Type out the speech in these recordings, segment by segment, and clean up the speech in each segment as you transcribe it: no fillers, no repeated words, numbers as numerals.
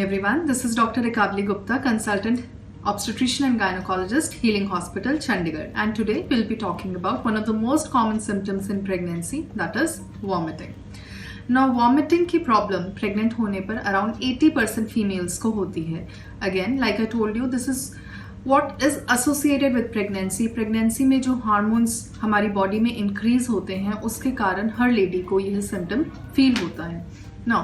everyone. This is Dr. Ekabli Gupta, consultant obstetrician and gynecologist, Healing Hospital, Chandigarh. And today we'll be talking about one of the most common symptoms in pregnancy, that is vomiting. Now, vomiting की problem pregnant होने पर around 80% females को होती है. Again, like I told you, this is what is associated with pregnancy. Pregnancy में जो hormones हमारी body में increase होते हैं, उसके कारण हर lady को यह symptom feel होता है. Now,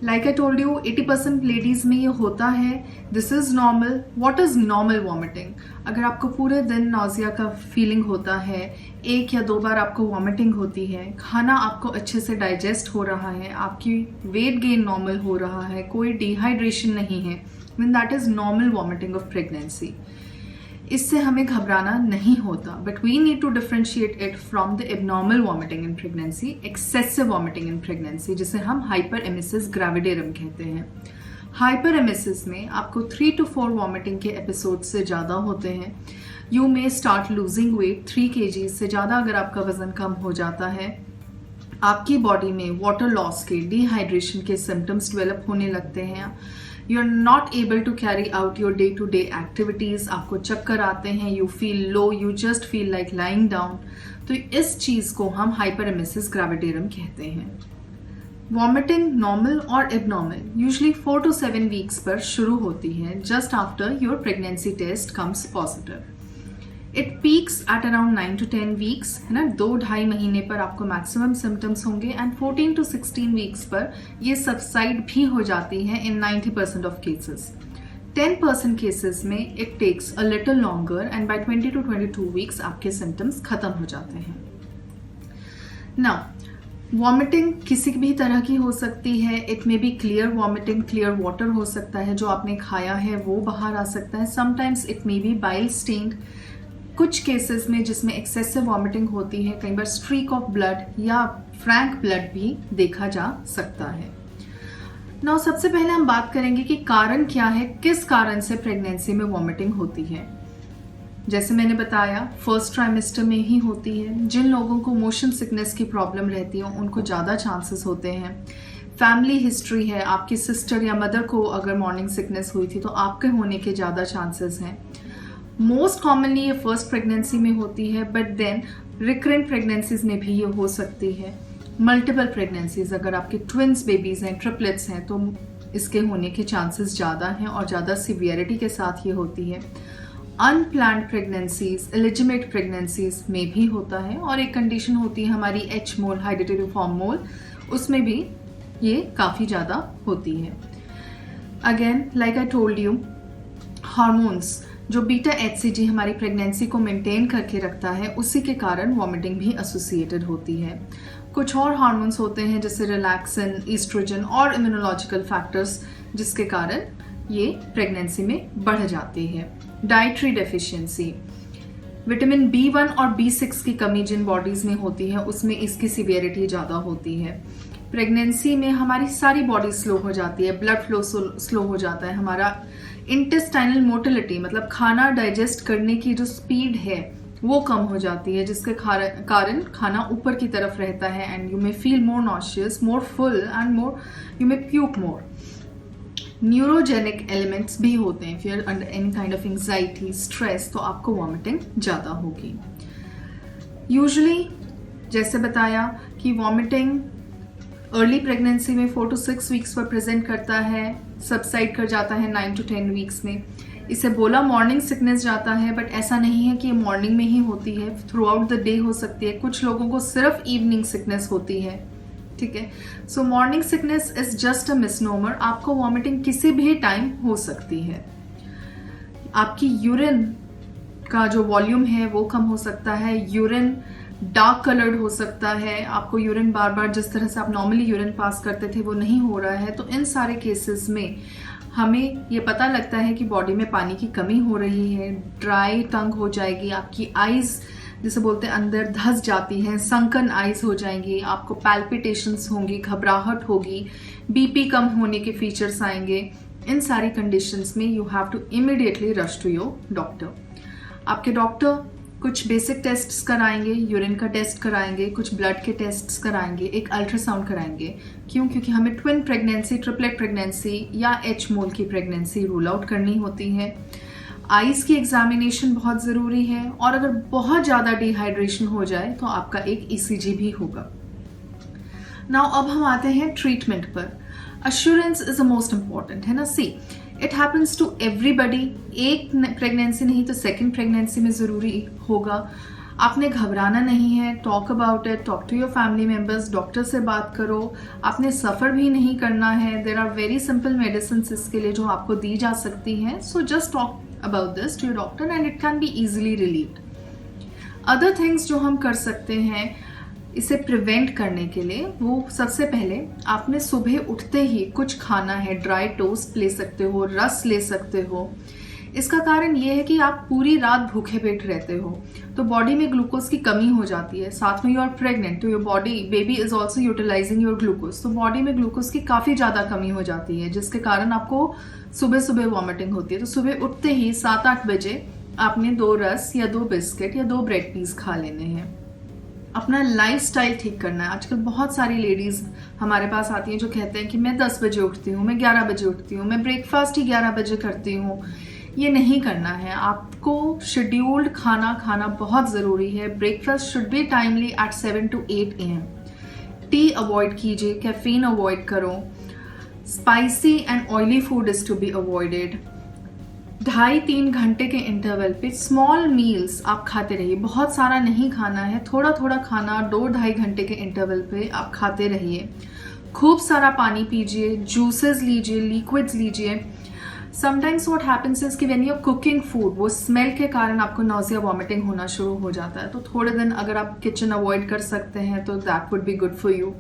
like I told you, 80% ladies में ये होता है. This is normal. What is normal vomiting? अगर आपको पूरे दिन nausea का feeling होता है, एक या दो बार आपको vomiting होती है, खाना आपको अच्छे से digest हो रहा है, आपकी weight gain normal हो रहा है, कोई dehydration नहीं है, then that is normal vomiting of pregnancy. इससे हमें घबराना नहीं होता, but we need to differentiate it from the abnormal vomiting in pregnancy, excessive vomiting in pregnancy, जिसे हम hyperemesis gravidarum कहते हैं. Hyperemesis में आपको 3 to 4 vomiting के episodes से ज़्यादा होते हैं. You may start losing weight 3 kg से ज़्यादा अगर आपका वजन कम हो जाता है. आपकी बॉडी में वाटर लॉस के, डिहाइड्रेशन के सिम्टम्स डेवलप होने लगते हैं. You are not able to carry out your day to day activities. आपको चक्कर आते हैं, you feel low, you just feel like lying down. तो इस चीज को हम हाइपरेमेसिस ग्रेविडेरम कहते हैं. वॉमिटिंग नॉर्मल और एबनॉर्मल यूजुअली 4 to 7 वीक्स पर शुरू होती है, just after your pregnancy test comes positive. It peaks eight around 9 to 10 weeks, है ना. 2-2.5 महीने पर आपको मैक्सिमम सिम्टम्स होंगे एंड 14 to 16 वीक्स पर ये सबसाइड भी हो जाती है इन 90% ऑफ केसेस. 10% केसेस में it takes a little longer and by 20 to 22 weeks आपके सिम्टम्स खत्म हो जाते हैं. नाउ, वॉमिटिंग किसी भी तरह की हो सकती है. It may B clear vomiting, clear water हो सकता है, जो आपने खाया है वो बाहर आ सकता है. Sometimes it may be bile stained. कुछ केसेस में जिसमें एक्सेसिव वॉमिटिंग होती है, कई बार स्ट्रीक ऑफ ब्लड या फ्रैंक ब्लड भी देखा जा सकता है. नाउ, सबसे पहले हम बात करेंगे कि कारण क्या है, किस कारण से प्रेगनेंसी में वॉमिटिंग होती है. जैसे मैंने बताया, फर्स्ट ट्राइमेस्टर में ही होती है. जिन लोगों को मोशन सिकनेस की प्रॉब्लम रहती है उनको ज़्यादा चांसेस होते हैं. फैमिली हिस्ट्री है, आपकी सिस्टर या मदर को अगर मॉर्निंग सिकनेस हुई थी तो आपके होने के ज़्यादा चांसेस हैं. मोस्ट कॉमनली ये फर्स्ट प्रेगनेंसी में होती है, बट देन रिकरेंट प्रेगनेंसीज में भी ये हो सकती है. मल्टीपल प्रेगनेंसीज, अगर आपके ट्विंस बेबीज हैं, ट्रिपलेट्स हैं, तो इसके होने के चांसेस ज़्यादा हैं और ज़्यादा सीवियरिटी के साथ ये होती है. अनप्लान्ड प्रेगनेंसीज, इलिजिमेट प्रेगनेंसीज में भी होता है. और एक कंडीशन होती है हमारी एच मोल, हाइड्रेटिफॉर्म मोल, उसमें भी ये काफ़ी ज़्यादा होती है. Again, like I told you, hormones, जो बीटा HCG हमारी प्रेगनेंसी को मेंटेन करके रखता है, उसी के कारण वॉमिटिंग भी एसोसिएटेड होती है. कुछ और हार्मोन्स होते हैं जैसे रिलैक्सिन, ईस्ट्रोजन और इम्यूनोलॉजिकल फैक्टर्स, जिसके कारण ये प्रेगनेंसी में बढ़ जाती है. डाइटरी डेफिशिएंसी, विटामिन B1 और B6 की कमी जिन बॉडीज में होती है उसमें इसकी सीवियरिटी ज़्यादा होती है. प्रेगनेंसी में हमारी सारी बॉडी स्लो हो जाती है, ब्लड फ्लो स्लो हो जाता है, हमारा इंटेस्टाइनल मोटिलिटी मतलब खाना डाइजेस्ट करने की जो स्पीड है वो कम हो जाती है, जिसके कारण खाना ऊपर की तरफ रहता है and you may feel more nauseous, more full and more you may puke more. Neurogenic elements भी होते हैं. If you are under any kind of anxiety, stress, तो आपको वॉमिटिंग ज़्यादा होगी. यूजुअली जैसे बताया कि वॉमिटिंग अर्ली प्रेगनेंसी में 4 to 6 वीक्स पर प्रेजेंट करता है, सबसाइड कर जाता है 9 to 10 वीक्स में. इसे बोला मॉर्निंग सिकनेस जाता है, बट ऐसा नहीं है कि ये मॉर्निंग में ही होती है, थ्रू आउट द डे हो सकती है. कुछ लोगों को सिर्फ इवनिंग सिकनेस होती है, ठीक है. सो morning sickness is just a misnomer. आपको वॉमिटिंग किसी भी टाइम हो सकती है. आपकी यूरिन का जो वॉल्यूम है वो कम हो सकता है. यूरिन डार्क कलर्ड हो सकता है. आपको यूरिन बार बार जिस तरह से आप नॉर्मली यूरिन पास करते थे वो नहीं हो रहा है. तो इन सारे केसेस में हमें ये पता लगता है कि बॉडी में पानी की कमी हो रही है. ड्राई टंग हो जाएगी, आपकी आईज जिसे बोलते हैं अंदर धस जाती हैं, संकन आईज हो जाएंगी, आपको पैल्पिटेशंस होंगी, घबराहट होगी, बीपी कम होने के फीचर्स आएंगे. इन सारी कंडीशंस में you have to immediately rush to your doctor. आपके डॉक्टर कुछ बेसिक टेस्ट्स कराएंगे, यूरिन का टेस्ट कराएंगे, कुछ ब्लड के टेस्ट्स कराएंगे, एक अल्ट्रासाउंड कराएंगे। क्यों? क्योंकि हमें ट्विन प्रेगनेंसी, ट्रिपलेट प्रेगनेंसी या एच मोल की प्रेगनेंसी रूल आउट करनी होती है। आइज़ की एग्जामिनेशन बहुत ज़रूरी है, और अगर बहुत ज़्यादा डिहाइड्रेशन हो जाए तो आपका एक ईसीजी भी होगा। नाउ अब हम आते हैं ट्रीटमेंट पर। Assurance is the most important, है ना। सी, इट हैपन्स टू एवरीबडी। एक प्रेगनेंसी नहीं तो सेकेंड प्रेगनेंसी में ज़रूरी होगा। आपने घबराना नहीं है, talk about it, talk to your family members, doctor से बात करो। आपने सफ़र भी नहीं करना है। There are very simple medicine इसके लिए जो आपको दी जा सकती हैं। So just talk about this to your doctor and it can be easily relieved. Other things जो हम कर सकते हैं इसे प्रिवेंट करने के लिए, वो सबसे पहले आपने सुबह उठते ही कुछ खाना है। ड्राई टोस्ट ले सकते हो, रस ले सकते हो। इसका कारण ये है कि आप पूरी रात भूखे पेट रहते हो तो बॉडी में ग्लूकोज की कमी हो जाती है। साथ में यू आर प्रेग्नेंट तो your body, baby is also utilising your glucose, तो बॉडी में ग्लूकोज की काफ़ी ज़्यादा कमी हो जाती है, जिसके कारण आपको सुबह सुबह वॉमिटिंग होती है। तो सुबह उठते ही 7-8 बजे आपने 2 रस या 2 बिस्किट या 2 ब्रेड पीस खा लेने हैं। अपना लाइफस्टाइल ठीक करना है। आजकल बहुत सारी लेडीज़ हमारे पास आती हैं जो कहते हैं कि मैं 10 बजे उठती हूँ, मैं 11 बजे उठती हूँ, मैं ब्रेकफास्ट ही 11 बजे करती हूँ। ये नहीं करना है। आपको शेड्यूल्ड खाना खाना बहुत ज़रूरी है। Breakfast should be timely at 7 to 8 AM। Tea avoid कीजिए, कैफीन अवॉइड करो। Spicy and oily food is to be avoided. 2.5-3 घंटे के इंटरवल पे स्मॉल मील्स आप खाते रहिए। बहुत सारा नहीं खाना है, थोड़ा थोड़ा खाना 2-2.5 घंटे के इंटरवल पे आप खाते रहिए। खूब सारा पानी पीजिए, जूसेस लीजिए, लिक्विड्स लीजिए। समटाइम्स व्हाट हैपेंस इज कि when you are cooking food, वो स्मेल के कारण आपको नॉजिया वॉमिटिंग होना शुरू हो जाता है। तो थोड़े दिन अगर आप किचन अवॉइड कर सकते हैं तो that would be good for you.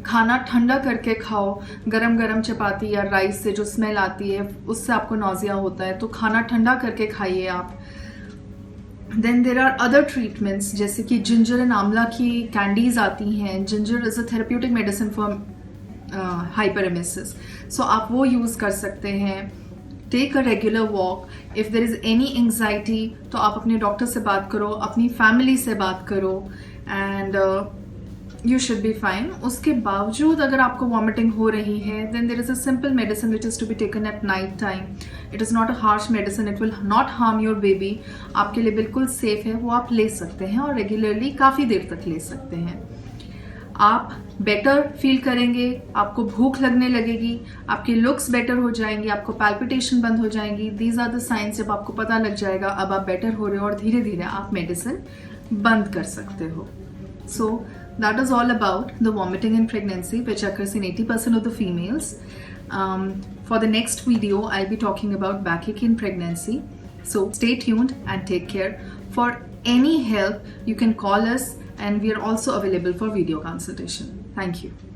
खाना ठंडा करके खाओ। गरम गरम चपाती या राइस से जो स्मेल आती है उससे आपको नॉजिया होता है, तो खाना ठंडा करके खाइए आप। Then there are other treatments, जैसे कि जिंजर एंड आंवला की कैंडीज आती हैं। Ginger is a therapeutic medicine for hyperemesis, so आप वो यूज़ कर सकते हैं। Take a regular walk. If there is any anxiety तो आप अपने डॉक्टर से बात करो, अपनी फैमिली से बात करो, and you should be fine. उसके बावजूद अगर आपको वॉमिटिंग हो रही है then there is a simple medicine which is to be taken at night time. It is not a harsh medicine. It will not harm your baby. आपके लिए बिल्कुल सेफ है, वो आप ले सकते हैं और रेगुलरली काफ़ी देर तक ले सकते हैं। आप बेटर फील करेंगे, आपको भूख लगने लगेगी, आपके लुक्स बेटर हो जाएंगे, आपको पैल्पिटेशन बंद हो जाएंगी। These are the science. जब आपको पता लग जाएगा अब आप बेटर हो रहे हो और धीरे धीरे आप मेडिसिन बंद कर सकते हो। So that is all about the vomiting in pregnancy, which occurs in 80% of the females. For the next video, I'll be talking about backache in pregnancy. So stay tuned and take care. For any help, you can call us, and we are also available for video consultation. Thank you.